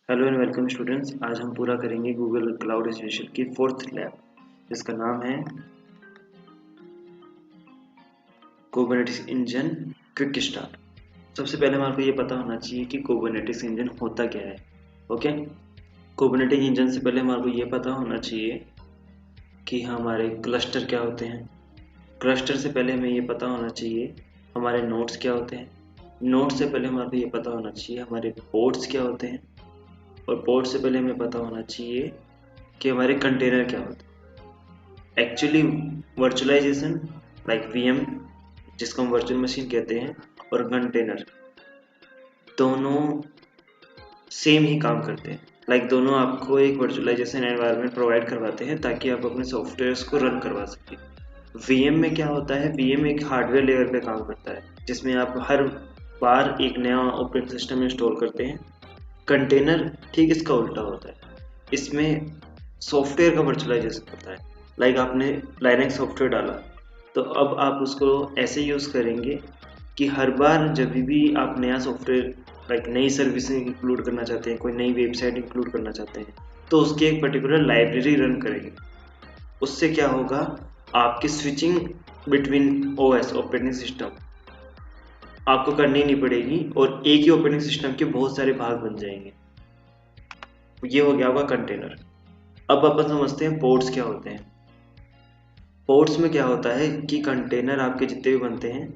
Hello and welcome students. आज हम पूरा करेंगे गूगल क्लाउड एसोसिएशन की फोर्थ लैब जिसका नाम है कुबरनेटिस इंजन क्विक स्टार्ट। सबसे पहले हमारे को ये पता होना चाहिए कि कुबरनेटिस इंजन होता क्या है। ओके, कुबरनेटिस इंजन से पहले हमारे को ये पता होना चाहिए कि हमारे क्लस्टर क्या होते हैं। क्लस्टर से पहले हमें ये पता होना चाहिए हमारे नोड्स क्या होते हैं। नोड से पहले हमारे को ये पता होना चाहिए हमारे पोर्ट्स क्या होते हैं, और पोर्ट से पहले हमें पता होना चाहिए कि हमारे कंटेनर क्या होते हैं। एक्चुअली वर्चुअलाइजेशन लाइक वीएम जिसको हम वर्चुअल मशीन कहते हैं और कंटेनर दोनों सेम ही काम करते हैं। दोनों आपको एक वर्चुअलाइजेशन एनवायरनमेंट प्रोवाइड करवाते हैं ताकि आप अपने सॉफ्टवेयर्स को रन करवा सकें। वीएम में क्या होता है, वीएम एक हार्डवेयर लेवल पे काम करता है जिसमें आप हर बार एक नया ऑपरेटिंग सिस्टम इंस्टॉल करते हैं। कंटेनर ठीक इसका उल्टा होता है, इसमें सॉफ्टवेयर का वर्चुअलाइजेशन होता है। आपने लाइनक्स सॉफ्टवेयर डाला तो अब आप उसको ऐसे यूज़ करेंगे कि हर बार जब भी आप नया सॉफ्टवेयर नई सर्विसेज इंक्लूड करना चाहते हैं, कोई नई वेबसाइट इंक्लूड करना चाहते हैं, तो उसकी एक पर्टिकुलर लाइब्रेरी रन करेंगे। उससे क्या होगा, आपकी switching between OS operating system आपको करनी नहीं पड़ेगी और एक ही ऑपरेटिंग सिस्टम के बहुत सारे भाग बन जाएंगे। ये हो गया आपका कंटेनर। अब अपन समझते हैं पोर्ट्स क्या होते हैं। पोर्ट्स में क्या होता है कि कंटेनर आपके जितने भी बनते हैं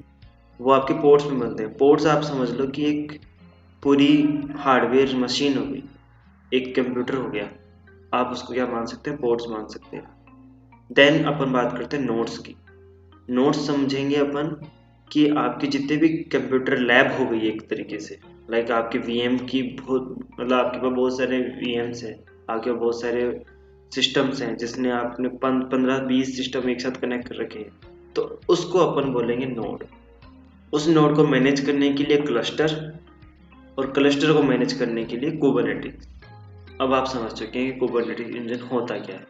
वो आपके पोर्ट्स में बनते हैं। पोर्ट्स आप समझ लो कि एक पूरी हार्डवेयर मशीन हो गई, एक कंप्यूटर हो गया। आप उसको क्या मान सकते हैं, पोर्ट्स मान सकते हैं। देन अपन बात करते हैं नोड्स की। नोड्स समझेंगे अपन कि आपके जितने भी कंप्यूटर लैब हो गई एक तरीके से, आपके वीएम की बहुत आपके पास बहुत सारे वीएम्स हैं, आपके पास बहुत सारे सिस्टम्स हैं जिसने आपने 15-20 सिस्टम एक साथ कनेक्ट कर रखे हैं, तो उसको अपन बोलेंगे नोड। उस नोड को मैनेज करने के लिए क्लस्टर, और क्लस्टर को मैनेज करने के लिए कुबरनेटिस। अब आप समझ चुके हैं कि कुबरनेटिस इंजन होता क्या है।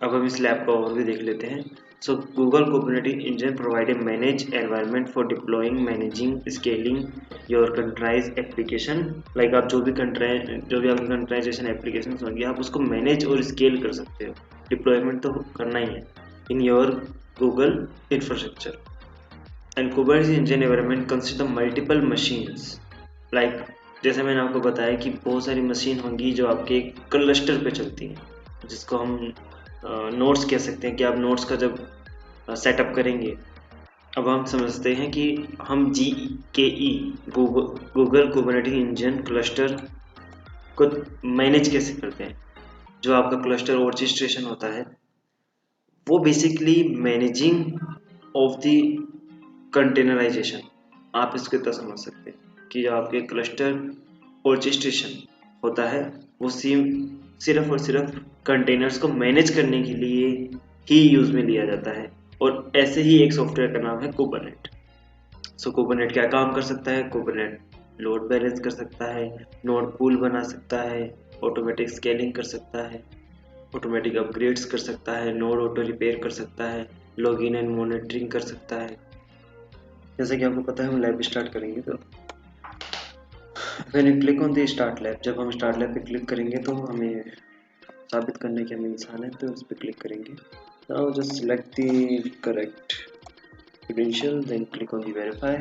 अब हम इस लैब का ओवरव्यू देख लेते हैं। So Google Kubernetes engine provide a manage environment for deploying, managing, scaling your containerized application. आप जो भी आपकी कंट्राइजेशन एप्लीकेशन होंगी आप उसको मैनेज और स्केल कर सकते हो। डिप्लॉयमेंट तो करना ही है in your Google infrastructure. And Kubernetes engine environment consist of multiple machines. Like जैसे मैंने आपको बताया कि बहुत सारी मशीन होंगी जो आपके क्लस्टर पे चलती हैं, जिसको हम नोट्स कह सकते हैं कि आप नोट्स का जब सेटअप करेंगे। अब हम समझते हैं कि हम GKE Google Kubernetes engine cluster को मैनेज कैसे करते हैं। जो आपका क्लस्टर ऑर्केस्ट्रेशन होता है वो basically managing of the containerization. आप इसको इतना समझ सकते हैं कि जो आपके क्लस्टर ऑर्केस्ट्रेशन होता है वो सिर्फ और सिर्फ कंटेनर्स को मैनेज करने के लिए ही यूज में लिया जाता है, और ऐसे ही एक सॉफ्टवेयर का नाम है कुबरनेट। सो कुबरनेट क्या काम कर सकता है, कुबरनेट लोड बैलेंस कर सकता है, नोड पूल बना सकता है, ऑटोमेटिक स्केलिंग कर सकता है, ऑटोमेटिक अपग्रेड्स कर सकता है, नोड ऑटो रिपेयर कर सकता है, लॉगिन एंड मॉनिटरिंग कर सकता है। जैसे कि आपको पता है हम लैब स्टार्ट करेंगे तो when you click on the start lab, जब हम स्टार्ट लैब पे क्लिक करेंगे तो हमें साबित करने की हमें इंसान है तो उस पर क्लिक करेंगे। Now just select the correct credential, then click on the verify,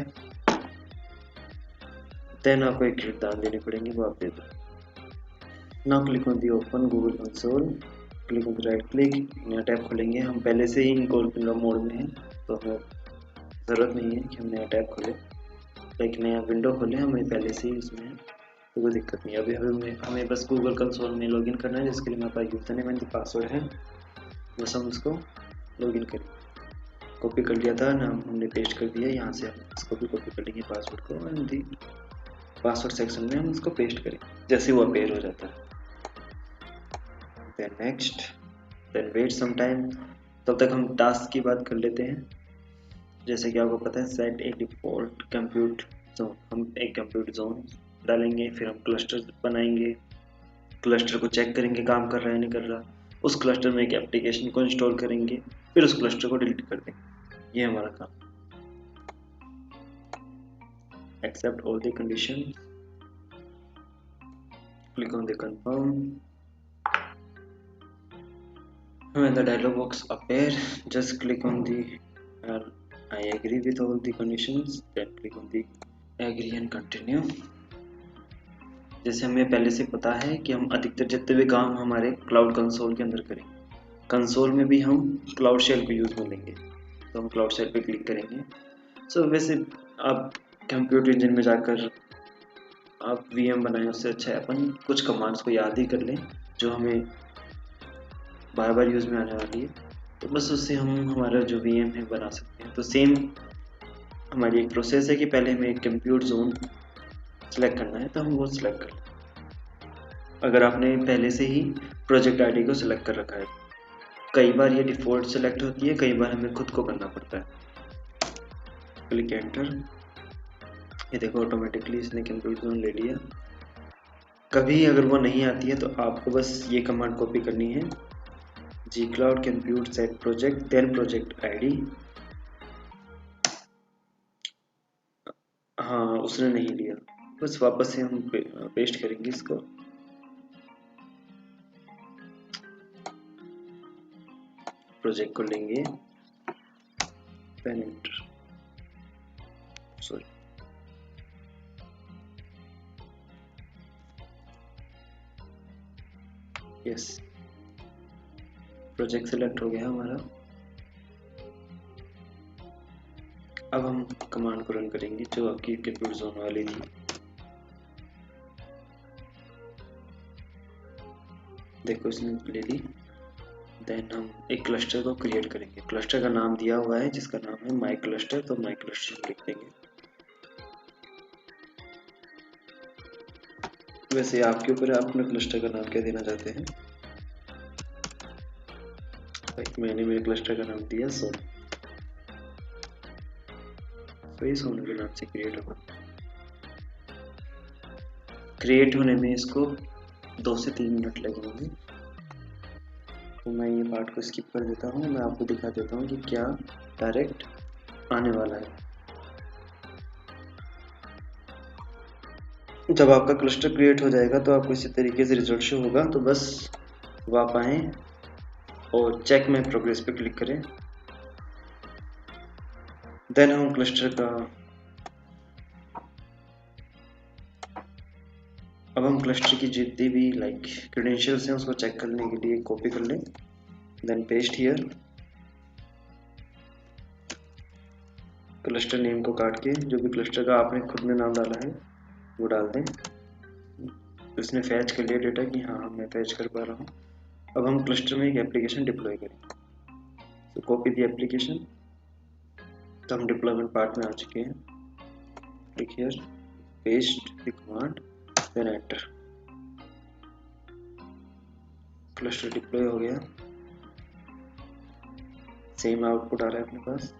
then आपको एक दान देने पड़ेंगे वो आप दे दो। Now click on the open Google console, click on the right click, नया टैब खोलेंगे। हम पहले से ही इनकॉग्निटो मोड में हैं तो हमें ज़रूरत नहीं है कि हम नया टैब खोलें, एक नया विंडो खोलें, हमें पहले से ही उसमें है तो कोई दिक्कत नहीं। अभी हमें बस गूगल कंसोल में लॉगिन करना है, जिसके लिए हमारे पास यूज़र नेम एंड पासवर्ड है, बस हम उसको लॉगिन करें। कॉपी कर लिया था नाम हमने पेस्ट कर दिया, यहाँ से हम इसको भी कॉपी कर लेंगे पासवर्ड को, एंड दी पासवर्ड सेक्शन में हम इसको पेस्ट करें जैसे वो अपेयर हो जाता है। Then next, then wait some time. तब तक हम टास्क की बात कर लेते हैं। जैसे कि आपको पता है सेट ए डिफॉल्ट कंप्यूट जोन, हम एक कंप्यूट जोन डालेंगे, फिर हम क्लस्टर बनाएंगे, क्लस्टर को चेक करेंगे काम कर रहा है नहीं कर रहा, उस क्लस्टर में एक एप्लीकेशन को इंस्टॉल करेंगे, फिर उस क्लस्टर को डिलीट कर देंगे। ये हमारा काम। Except all the condition, click on the confirm. When the dialog box appear, just click on the I agree with all the conditions, then click on the agree and continue. जैसे हमें पहले से पता है कि हम अधिकतर जितने भी काम हमारे क्लाउड कंसोल के अंदर करेंगे, कंसोल में भी हम क्लाउड शेल को यूज में लेंगे, तो हम क्लाउड शेल पे क्लिक करेंगे। सो वैसे आप कंप्यूटर इंजन में जाकर आप वीएम बनाएं, उससे अच्छा है अपन कुछ कमांड्स को याद ही कर लें जो हमें बार बार यूज में आने वाली है, तो बस उससे हम हमारा जो वीएम है बना सकते हैं। तो सेम हमारी एक प्रोसेस है कि पहले हमें एक कंप्यूट जोन सेलेक्ट करना है, तो हम वो सिलेक्ट कर लें। अगर आपने पहले से ही प्रोजेक्ट आईडी को सिलेक्ट कर रखा है, कई बार ये डिफ़ॉल्ट सेलेक्ट होती है, कई बार हमें खुद को करना पड़ता है। क्लिक एंटर, ये देखो ऑटोमेटिकली इसने कंप्यूट जोन ले लिया। कभी अगर वो नहीं आती है तो आपको बस ये कमांड कॉपी करनी है, gcloud compute set project then project id। हाँ, उसने नहीं लिया, बस वापस से हम पेस्ट करेंगे इसको। प्रोजेक्ट को लेंगे, pen enter, sorry yes, project select हो गया हमारा। अब हम कमांड को रन करेंगे जो आपकी कंप्यूटर जोन वाली थी। देखो इसने ले ली। देन हम एक क्लस्टर को क्रिएट करेंगे, क्लस्टर का नाम दिया हुआ है जिसका नाम है माई क्लस्टर, तो माई क्लस्टर लिख देंगे। वैसे आपके ऊपर आप अपने क्लस्टर का नाम क्या देना चाहते हैं। मैंने मेरे क्लस्टर का नाम दिया सोन, तो ये सोन के नाम से क्रिएट होगा। क्रिएट होने में इसको 2 से 3 मिनट लगेंगे, तो मैं ये पार्ट को स्किप कर देता हूँ। मैं आपको दिखा देता हूँ कि क्या डायरेक्ट आने वाला है। जब आपका क्लस्टर क्रिएट हो जाएगा तो आपको इसी तरीके से रिजल्ट शो होगा। तो बस आप आए और चेक में प्रोग्रेस पे क्लिक करें। देन हम क्लस्टर का अब हम क्लस्टर की जितनी भी क्रेडेंशियल्स हैं उसको चेक करने के लिए कॉपी कर लें, then paste here. Cluster name को काट के जो भी क्लस्टर का आपने खुद में नाम डाला है वो डाल दें। उसने फैच कर लिया डेटा कि हाँ मैं फैच कर पा रहा हूँ। अब हम क्लस्टर में एक एप्लीकेशन डिप्लॉय करेंगे, तो कॉपी दी एप्लीकेशन। तो हम डिप्लॉयमेंट पार्ट में आ चुके हैं। Click here, paste the command, then enter. Cluster deploy हो गया, सेम आउटपुट आ रहा है अपने पास।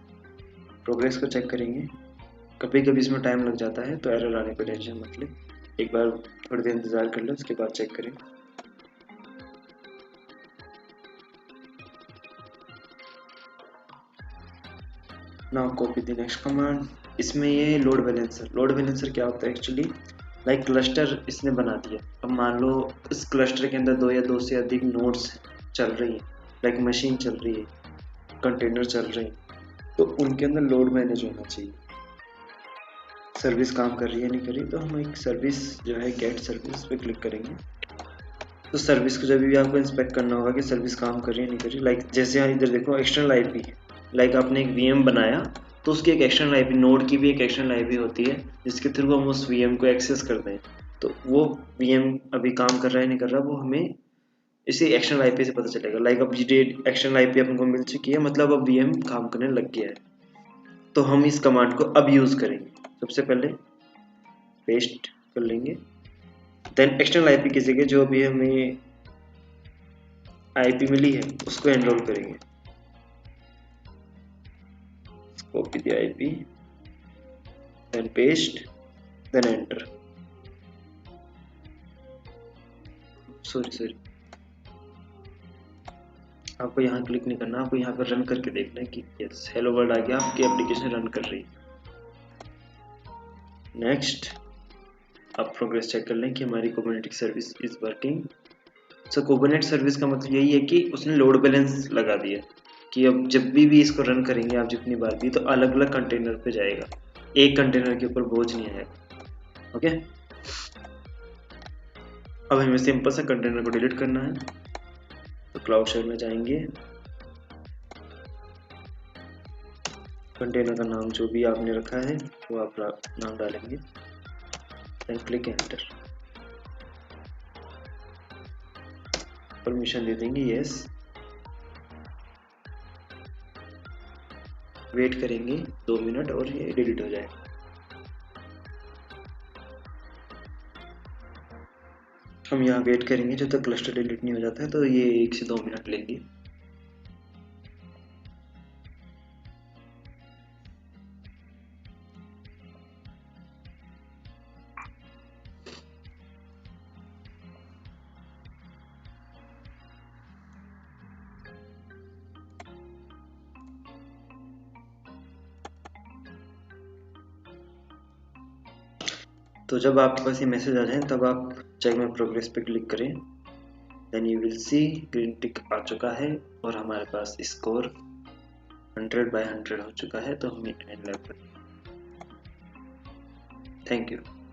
प्रोग्रेस को चेक करेंगे, कभी कभी इसमें टाइम लग जाता है तो एरर आने पर टेंशन मत ले, एक बार थोड़ी देर इंतजार कर लो, उसके बाद चेक करें। Now copy the next command. इसमें ये लोड बैलेंसर क्या होता है एक्चुअली, क्लस्टर इसने बना दिया। अब मान लो इस क्लस्टर के अंदर 2 या 2 से अधिक नोड्स चल रही हैं, मशीन चल रही है, कंटेनर चल रहे हैं, तो उनके अंदर लोड मैनेज होना चाहिए। सर्विस काम कर रही है नहीं कर रही, तो हम एक सर्विस जो है गेट सर्विस पे क्लिक करेंगे। तो सर्विस को जब भी आपको इंस्पेक्ट करना होगा कि सर्विस काम कर रही है नहीं कर रही, जैसे यहाँ इधर देखो एक्सटर्नल आईपी है, आपने एक वीएम बनाया तो उसकी एक एक्सटर्नल आईपी, नोड की भी एक एक्सटर्नल आईपी होती है जिसके थ्रू हम उस वीएम को एक्सेस करते हैं। तो वो वीएम अभी काम कर रहा है नहीं कर रहा, वो हमें इसी एक्सटर्नल आईपी से पता चलेगा। अब ये एक्सटर्नल आईपी अपन को मिल चुकी है, मतलब अब वीएम काम करने लग गया है। तो हम इस कमांड को अब यूज करेंगे। सबसे पहले पेस्ट कर लेंगे, देन एक्सटर्नल आईपी की जगह जो भी हमें आईपी मिली है उसको एनरोल करेंगे। Copy the IP, then paste, then enter. Sorry, आपको यहाँ क्लिक नहीं करना, आपको यहाँ पर रन करके देखना है कि यस हेलो वर्ल्ड आ गया, आपकी एप्लीकेशन रन कर रही है। नेक्स्ट आप प्रोग्रेस चेक कर लें कि हमारी Kubernetes service is working. So Kubernetes service का मतलब यही है कि उसने लोड बैलेंस लगा दिया कि अब जब भी इसको रन करेंगे आप जितनी बार भी, तो अलग अलग कंटेनर पे जाएगा, एक कंटेनर के ऊपर बोझ नहीं आएगा। ओके, अब हमें सिंपल सा कंटेनर को डिलीट करना है। तो क्लाउड शेल में जाएंगे, कंटेनर का नाम जो भी आपने रखा है वो आप नाम डालेंगे, देन क्लिक एंटर, परमिशन दे देंगे यस, वेट करेंगे 2 मिनट और ये डिलीट हो जाएगा। हम यहाँ वेट करेंगे जब तक क्लस्टर डिलीट नहीं हो जाता है, तो ये 1 से 2 मिनट लेंगे। तो जब आपके पास ये मैसेज आ जाए तब आप चेक माय प्रोग्रेस पे क्लिक करें, then you will see green tick आ चुका है और हमारे पास स्कोर 100/100 हो चुका है। तो हमें एंड लैब, थैंक यू।